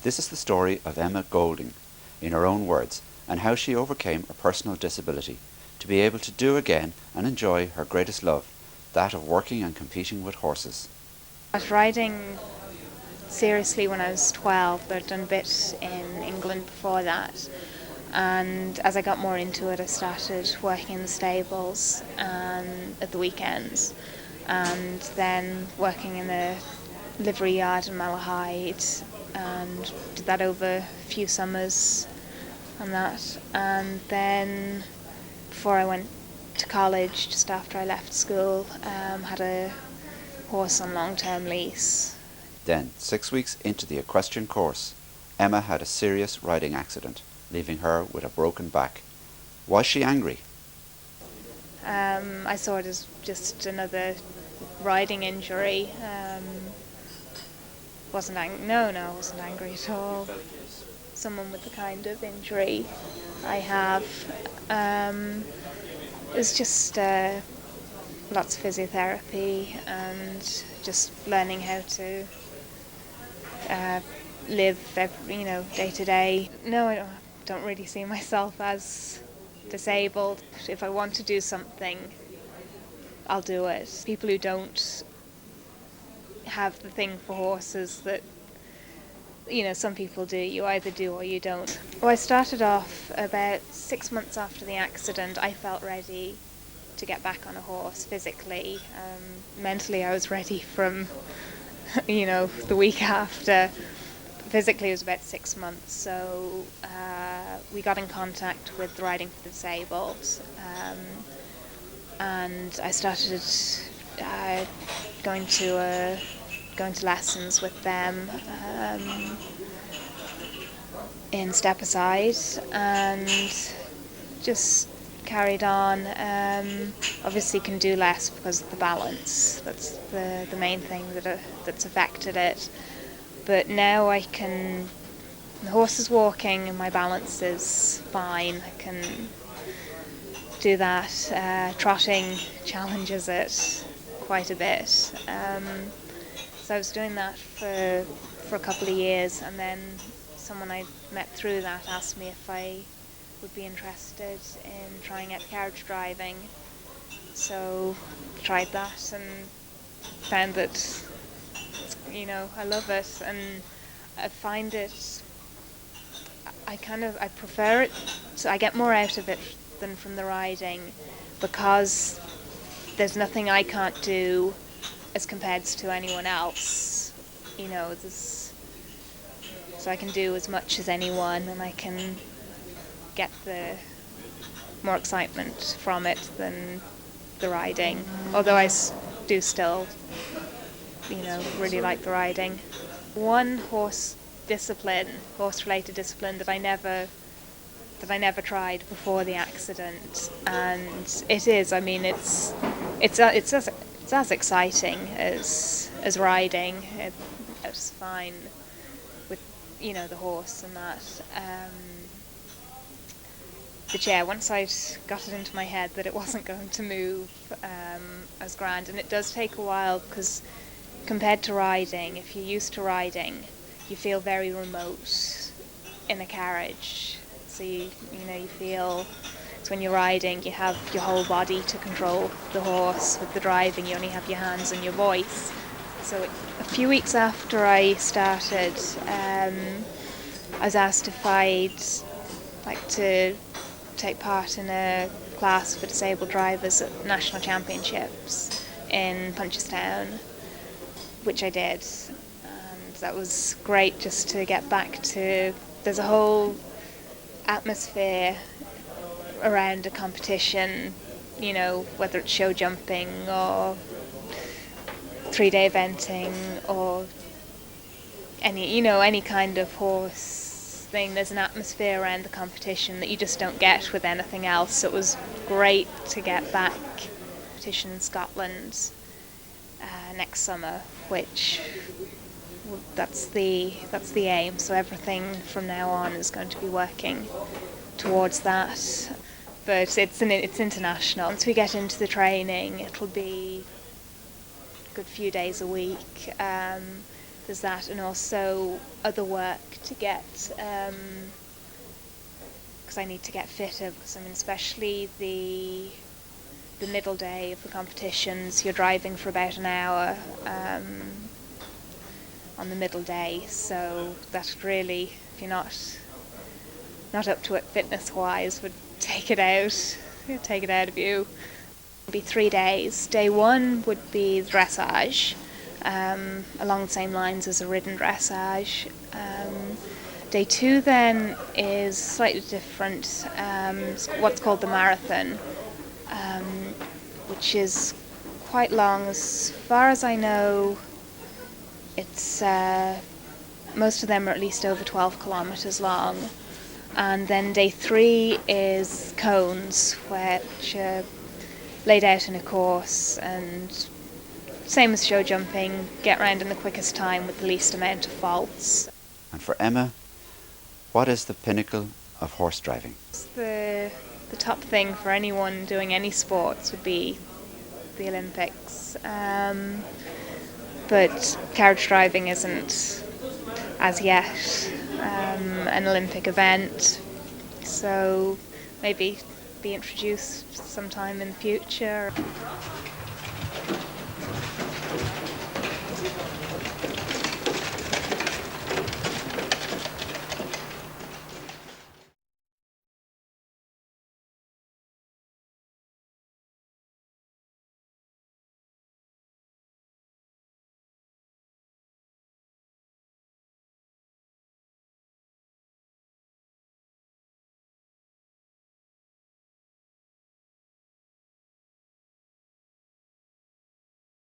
This is the story of Emma Golding, in her own words, and how she overcame a personal disability to be able to do again and enjoy her greatest love, that of working and competing with horses. I was riding seriously when I was 12, but I'd done a bit in England before that. And as I got more into it, I started working in the stables and at the weekends, and then working in a livery yard in Malahide, and did that over a few summers and that. And then before I went to college, just after I left school, had a horse on long-term lease. Then, 6 weeks into the equestrian course, Emma had a serious riding accident, leaving her with a broken back. Was she angry? I saw it as just another riding injury. I wasn't angry at all. Someone with the kind of injury I have. It was just lots of physiotherapy and just learning how to live, day to day. No, I don't really see myself as disabled. If I want to do something, I'll do it. People who don't have the thing for horses that, some people do, you either do or you don't. Well, I started off about 6 months after the accident. I felt ready to get back on a horse physically. Mentally, I was ready from, the week after. Physically, it was about 6 months. So we got in contact with Riding for the Disabled, and I started going to lessons with them in Step Aside, and just carried on. Obviously can do less because of the balance. That's the main thing that's affected it. But now the horse is walking and my balance is fine. I can do that. Trotting challenges it quite a bit. So I was doing that for a couple of years, and then someone I met through that asked me if I would be interested in trying out carriage driving. So tried that and found that, I love it, and I find it, I prefer it, so I get more out of it than from the riding, because there's nothing I can't do as compared to anyone else. So I can do as much as anyone, and I can get the more excitement from it than the riding. Although I do still, really like the riding. One horse-related discipline that I never tried before the accident, and it is. I mean, it's as exciting as riding. It's fine with the horse and that. But yeah, once I'd got it into my head that it wasn't going to move as grand, and it does take a while, because compared to riding, if you're used to riding, you feel very remote in a carriage. So you feel, it's when you're riding, you have your whole body to control the horse. With the driving, you only have your hands and your voice. So a few weeks after I started, I was asked if I'd like to take part in a class for disabled drivers at national championships in Punchestown, which I did, and that was great just to get back to. There's a whole atmosphere around a competition, whether it's show jumping or 3-day eventing or any kind of horse thing. There's an atmosphere around the competition that you just don't get with anything else. It was great to get back. Competition in Scotland next summer, which that's the aim. So everything from now on is going to be working towards that. But it's international. Once we get into the training, it'll be a good few days a week. there's that, and also other work to get, because I need to get fitter, because especially the middle day of the competitions, you're driving for about an hour on the middle day, so that really, if you're not up to it fitness wise, would take it out of you. It'll be 3 days. Day 1 would be dressage, along the same lines as a ridden dressage. Day 2 then is slightly different, what's called the marathon, which is quite long. As far as I know, it's most of them are at least over 12 kilometres long. And then day 3 is cones, which are laid out in a course, and same as show jumping, get round in the quickest time with the least amount of faults. And for Emma, what is the pinnacle of horse driving? The top thing for anyone doing any sports would be the Olympics. But carriage driving isn't, as yet, an Olympic event, so maybe be introduced sometime in the future.